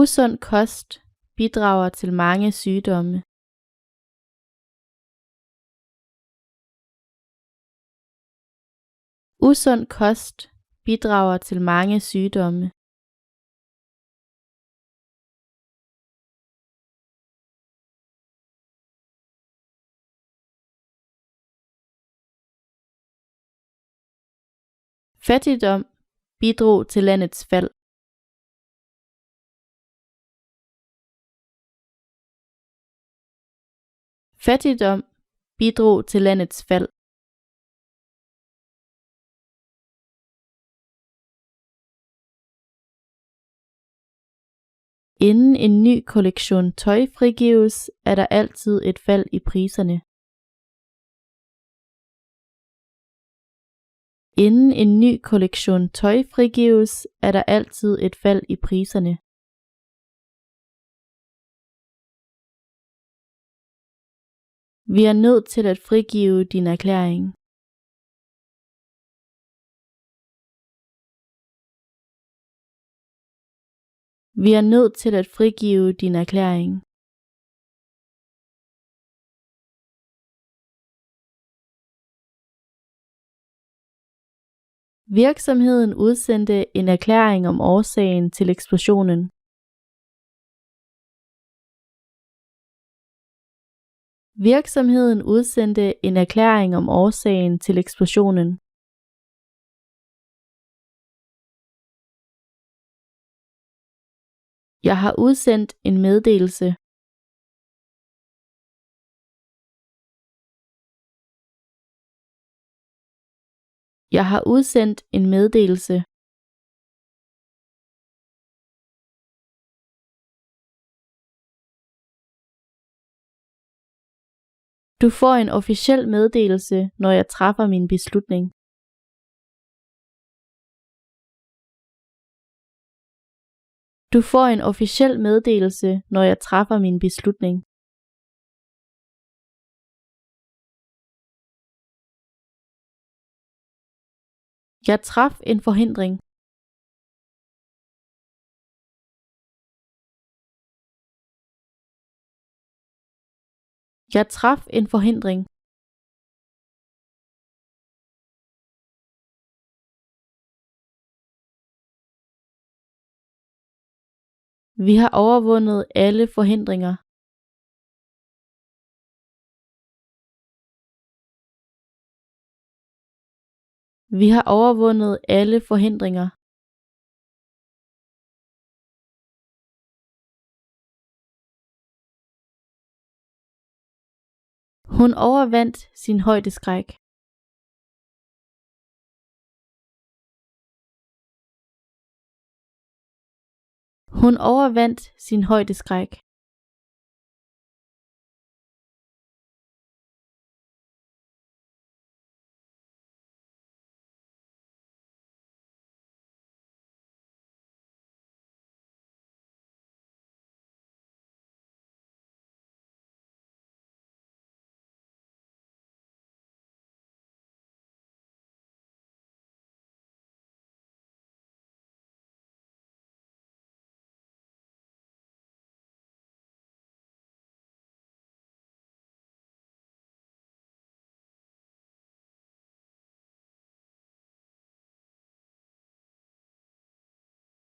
Usund kost bidrager til mange sygdomme. Usund kost bidrager til mange sygdomme. Fattigdom bidrog til landets fald. Fattigdom bidrog til landets fald. Inden en ny kollektion tøj frigives, er der altid et fald i priserne. Inden en ny kollektion tøj frigives, er der altid et fald i priserne. Vi er nødt til at frigive din erklæring. Vi er nødt til at frigive din erklæring. Virksomheden udsendte en erklæring om årsagen til eksplosionen. Virksomheden udsendte en erklæring om årsagen til eksplosionen. Jeg har udsendt en meddelelse. Jeg har udsendt en meddelelse. Du får en officiel meddelelse, når jeg træffer min beslutning. Du får en officiel meddelelse, når jeg træffer min beslutning. Jeg traf en forhindring. Jeg traf en forhindring. Vi har overvundet alle forhindringer. Vi har overvundet alle forhindringer. Hun overvandt sin højdeskræk. Hun overvandt sin højdeskræk.